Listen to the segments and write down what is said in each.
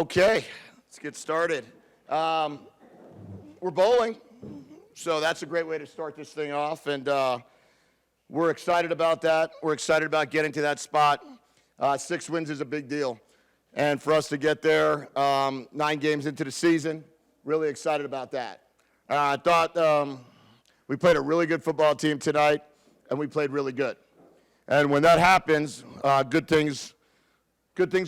Okay, let's get started. We're bowling, so that's a great way to start this thing off, and we're excited about that. We're excited about getting to that spot. 6 wins is a big deal, and for us to get there 9 games into the season, really excited about that. I thought we played a really good football team tonight, and we played really good. And when that happens, good things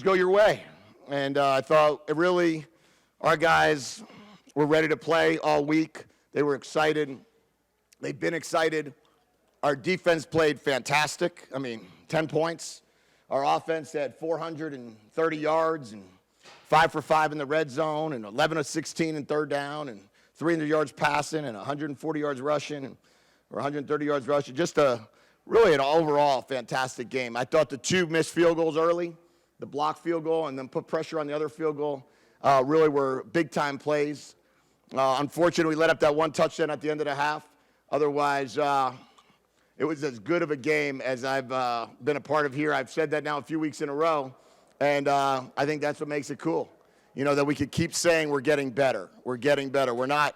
go your way. And I thought our guys were ready to play all week. They were excited. They've been excited. Our defense played fantastic. 10 points. Our offense had 430 yards and 5 for 5 in the red zone and 11 of 16 in third down and 300 yards passing and 140 yards rushing or 130 yards rushing. Just really an overall fantastic game. I thought the 2 missed field goals early, the block field goal and then put pressure on the other field goal, really were big-time plays. Unfortunately, we let up that 1 touchdown at the end of the half. Otherwise, it was as good of a game as I've been a part of here. I've said that now a few weeks in a row, and I think that's what makes it cool. That we could keep saying we're getting better. We're getting better. We're not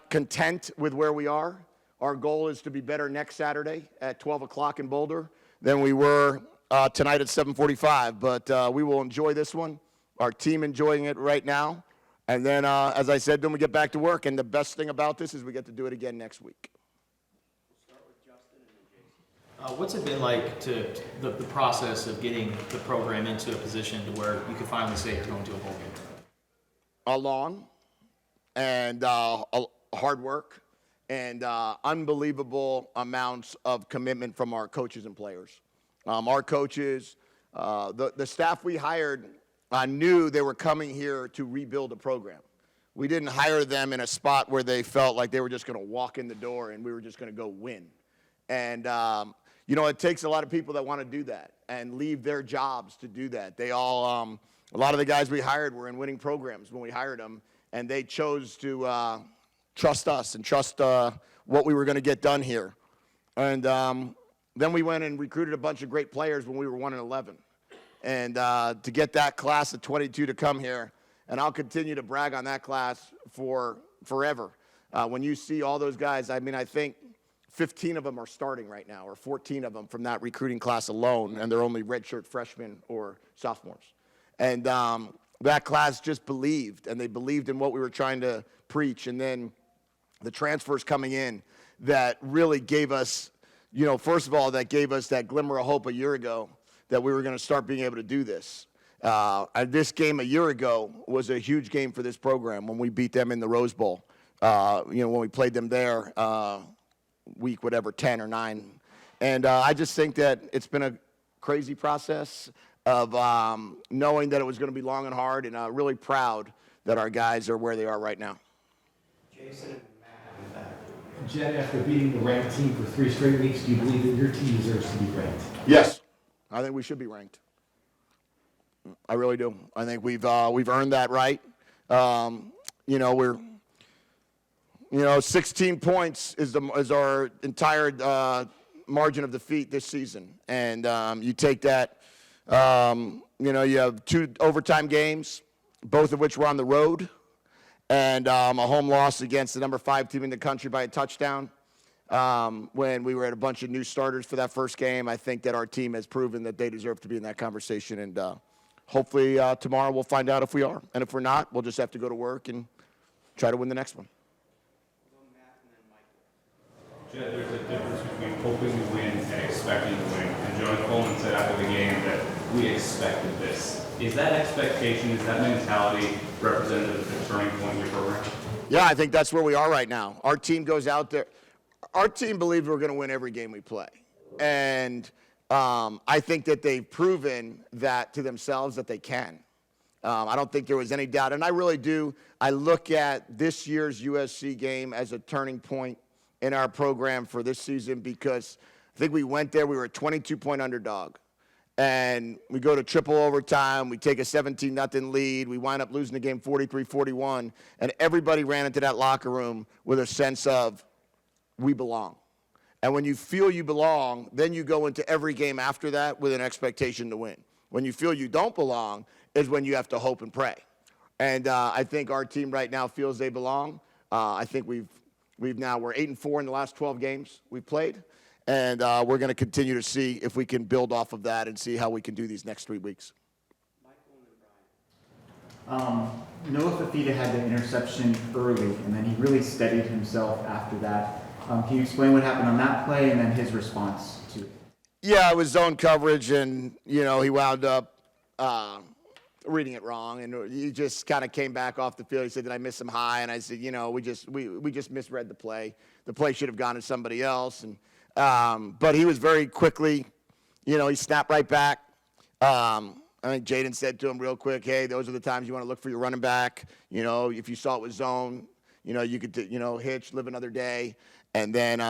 content with where we are. Our goal is to be better next Saturday at 12 o'clock in Boulder than we were tonight at 7:45. But we will enjoy this one. Our team enjoying it right now. And then, as I said, then we get back to work. And the best thing about this is we get to do it again next week. We'll start with Justin and then Jason. What's it been like to the process of getting the program into a position to where you can finally say you're going to a bowl game? Long and hard work and unbelievable amounts of commitment from our coaches and players. Our coaches, the staff we hired, knew they were coming here to rebuild a program. We didn't hire them in a spot where they felt like they were just going to walk in the door and we were just going to go win. And, it takes a lot of people that want to do that and leave their jobs to do that. They all, a lot of the guys we hired were in winning programs when we hired them, and they chose to trust us and trust what we were going to get done here. And then we went and recruited a bunch of great players when we were 1-11. And to get that class of 22 to come here, and I'll continue to brag on that class for forever. When you see all those guys, I think 15 of them are starting right now, or 14 of them from that recruiting class alone, and they're only redshirt freshmen or sophomores. And that class just believed, and they believed in what we were trying to preach. And then the transfers coming in that really gave us, first of all, that gave us that glimmer of hope a year ago that we were going to start being able to do this. This game a year ago was a huge game for this program when we beat them in the Rose Bowl. When we played them there, week 10 or 9. And I just think that it's been a crazy process of knowing that it was going to be long and hard, and really proud that our guys are where they are right now. Jason and Matt. Jedd, after beating the ranked team for 3 straight weeks, do you believe that your team deserves to be ranked? Yes. I think we should be ranked. I really do. I think we've earned that right. We're 16 points is our entire margin of defeat this season, and you take that. You have 2 overtime games, both of which were on the road, and a home loss against the number 5 team in the country by a touchdown. When we were at a bunch of new starters for that first game, I think that our team has proven that they deserve to be in that conversation. And hopefully tomorrow we'll find out if we are. And if we're not, we'll just have to go to work and try to win the next one. Jedd, there's a difference between hoping to win and expecting to win. And Jonas Coleman said after the game that we expected this. Is that expectation, is that mentality representative of the turning point in your program? Yeah, I think that's where we are right now. Our team goes out there. Our team believes we're going to win every game we play. And I think that they've proven that to themselves that they can. I don't think there was any doubt. And I really do. I look at this year's USC game as a turning point in our program for this season, because I think we went there, we were a 22-point underdog. And we go to triple overtime, we take a 17-0 lead, we wind up losing the game 43-41, and everybody ran into that locker room with a sense of, we belong. And when you feel you belong, then you go into every game after that with an expectation to win. When you feel you don't belong, is when you have to hope and pray. And I think our team right now feels they belong. I think we're 8-4 in the last 12 games we've played. And we're going to continue to see if we can build off of that and see how we can do these next 3 weeks. Noah Fafita had the interception early, and then he really steadied himself after that. Can you explain what happened on that play and then his response to it? Yeah, it was zone coverage, and, he wound up reading it wrong, and he just kind of came back off the field. He said, did I miss him high? And I said, we just misread the play. The play should have gone to somebody else. And but he was very quickly, he snapped right back. I think Jaden said to him real quick, hey, those are the times you want to look for your running back. If you saw it was zone, you could, hitch, live another day. And then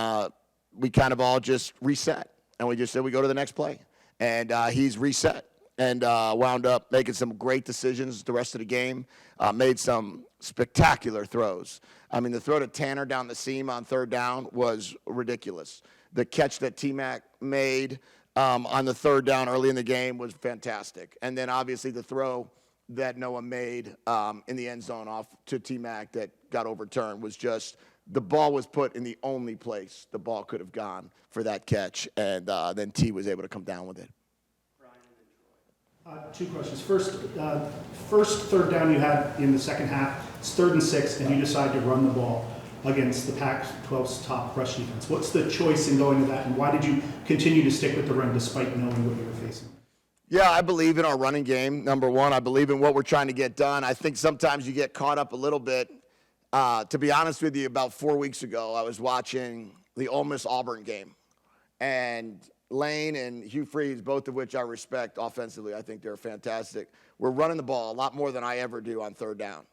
we kind of all just reset. And we just said we go to the next play. And he's reset and wound up making some great decisions the rest of the game, made some spectacular throws. I mean, the throw to Tanner down the seam on third down was ridiculous. The catch that T-Mac made on the third down early in the game was fantastic. And then obviously the throw that Noah made in the end zone off to T-Mac that got overturned was just, the ball was put in the only place the ball could have gone for that catch, and then T was able to come down with it. Two questions. First third down you had in the second half, it's 3rd and 6, and you decide to run the ball against the Pac-12's top rush defense. What's the choice in going to that, and why did you continue to stick with the run despite knowing what you were facing? Yeah, I believe in our running game, number one. I believe in what we're trying to get done. I think sometimes you get caught up a little bit. To be honest with you, about 4 weeks ago, I was watching the Ole Miss-Auburn game, and Lane and Hugh Freeze, both of which I respect offensively, I think they're fantastic. We're running the ball a lot more than I ever do on third down.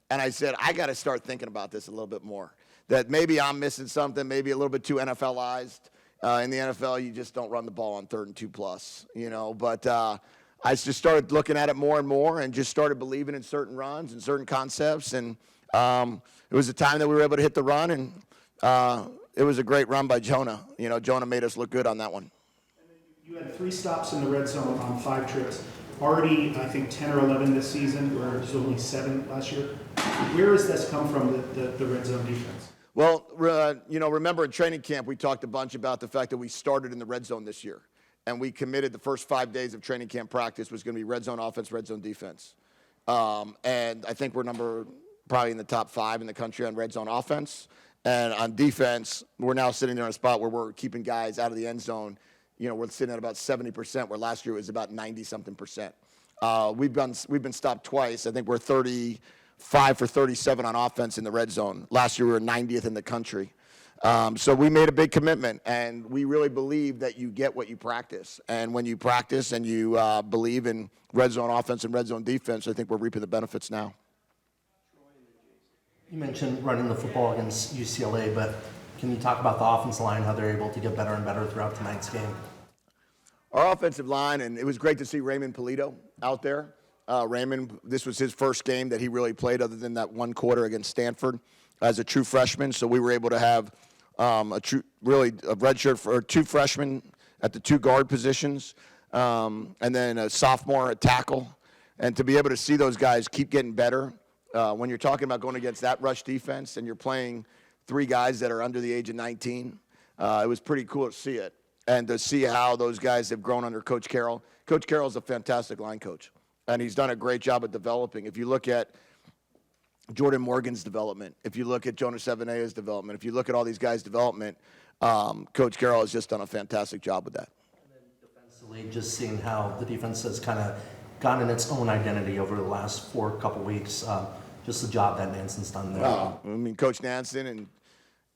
And I said, I got to start thinking about this a little bit more, that maybe I'm missing something, maybe a little bit too NFLized. In the NFL, you just don't run the ball on 3rd and 2+, But I just started looking at it more and more and just started believing in certain runs and certain concepts. And it was a time that we were able to hit the run, and it was a great run by Jonah. Jonah made us look good on that one. You had 3 stops in the red zone on 5 trips. Already, I think, 10 or 11 this season, where it was only 7 last year. Where has this come from, the red zone defense? Well, remember in training camp, we talked a bunch about the fact that we started in the red zone this year. And we committed the first 5 days of training camp practice was going to be red zone offense, red zone defense. And I think we're probably in the top 5 in the country on red zone offense. And on defense, we're now sitting there in a spot where we're keeping guys out of the end zone. We're sitting at about 70%, where last year it was about 90-something%. We've been stopped twice. I think we're 35 for 37 on offense in the red zone. Last year we were 90th in the country. So we made a big commitment, and we really believe that you get what you practice. And when you practice and you believe in red zone offense and red zone defense, I think we're reaping the benefits now. You mentioned running the football against UCLA, but can you talk about the offensive line, how they're able to get better and better throughout tonight's game? Our offensive line, and it was great to see Raymond Polito out there. Raymond, this was his first game that he really played other than that one quarter against Stanford as a true freshman. So we were able to have a redshirt for 2 freshmen at the 2 guard positions, and then a sophomore at tackle. And to be able to see those guys keep getting better, when you're talking about going against that rush defense and you're playing 3 guys that are under the age of 19, it was pretty cool to see it. And to see how those guys have grown under Coach Carroll. Coach Carroll's a fantastic line coach, and he's done a great job of developing. If you look at Jordan Morgan's development, if you look at Jonas Evanea's development, if you look at all these guys' development, Coach Carroll has just done a fantastic job with that. And then defensively, just seeing how the defense has kind of gotten its own identity over the last couple weeks, just the job that Nansen's done there. Coach Nansen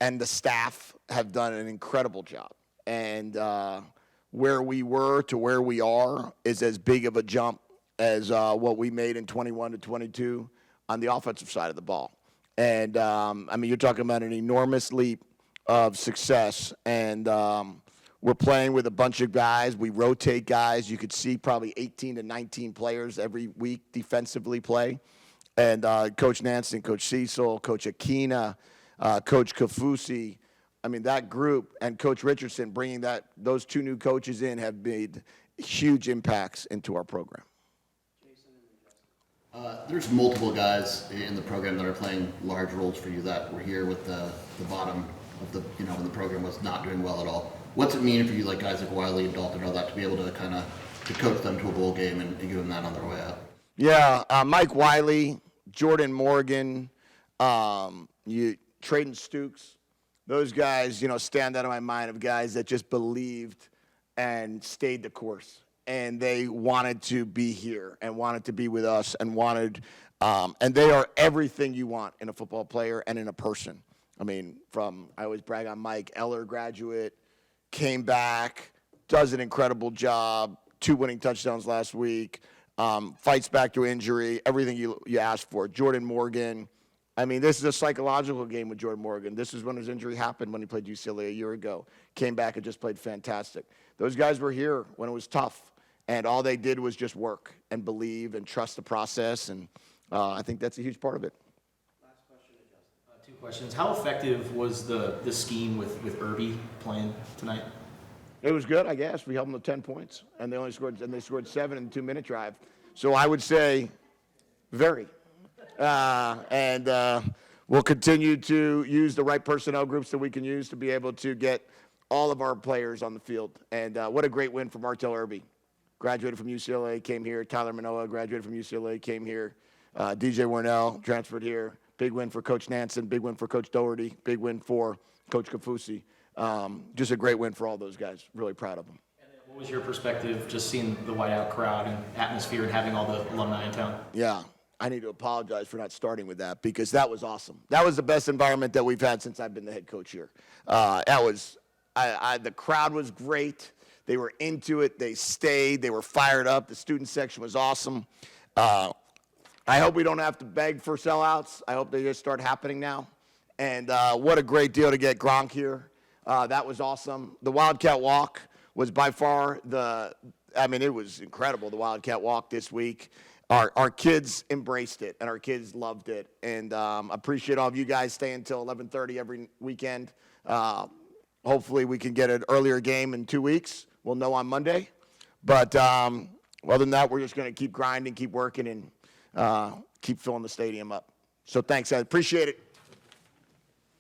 and the staff have done an incredible job. And where we were to where we are is as big of a jump as what we made in 21 to 22 on the offensive side of the ball. And, you're talking about an enormous leap of success. And we're playing with a bunch of guys. We rotate guys. You could see probably 18 to 19 players every week defensively play. And Coach Nansen, Coach Cecil, Coach Aquina, Coach Kafusi, that group, and Coach Richardson bringing those 2 new coaches in have made huge impacts into our program. There's multiple guys in the program that are playing large roles for you that were here with the bottom of the, when the program was not doing well at all. What's it mean for you, like guys like Wiley and Dalton and all that, to be able to kind of to coach them to a bowl game and give them that on their way out? Yeah, Mike Wiley, Jordan Morgan, Traden Stukes, those guys, stand out of my mind of guys that just believed and stayed the course. And they wanted to be here and wanted to be with us and and they are everything you want in a football player and in a person. I mean, I always brag on Mike, Eller graduate, came back, does an incredible job, 2 winning touchdowns last week, fights back to injury, everything you asked for. Jordan Morgan, I mean, this is a psychological game with Jordan Morgan. This is when his injury happened when he played UCLA a year ago. Came back and just played fantastic. Those guys were here when it was tough, and all they did was just work and believe and trust the process, and I think that's a huge part of it. Last question to Justin. 2 questions. How effective was the scheme with Irby playing tonight? It was good, I guess. We held them to 10 points, and they scored 7 in the 2-minute drive. So I would say very. We'll continue to use the right personnel groups that we can use to be able to get all of our players on the field. And what a great win for Martell Irby. Graduated from UCLA, came here. Tyler Manoa graduated from UCLA, came here. DJ Warnell transferred here. Big win for Coach Nansen. Big win for Coach Doherty. Big win for Coach Kafusi. Just a great win for all those guys. Really proud of them. And then what was your perspective just seeing the whiteout crowd and atmosphere and having all the alumni in town? Yeah, I need to apologize for not starting with that because that was awesome. That was the best environment that we've had since I've been the head coach here. The crowd was great. They were into it. They stayed. They were fired up. The student section was awesome. I hope we don't have to beg for sellouts. I hope they just start happening now. And what a great deal to get Gronk here. That was awesome. The Wildcat Walk was by far it was incredible, the Wildcat Walk this week. Our kids embraced it, and our kids loved it. And appreciate all of you guys staying until 11:30 every weekend. Hopefully we can get an earlier game in 2 weeks. We'll know on Monday. But other than that, we're just going to keep grinding, keep working, and keep filling the stadium up. So thanks, I appreciate it.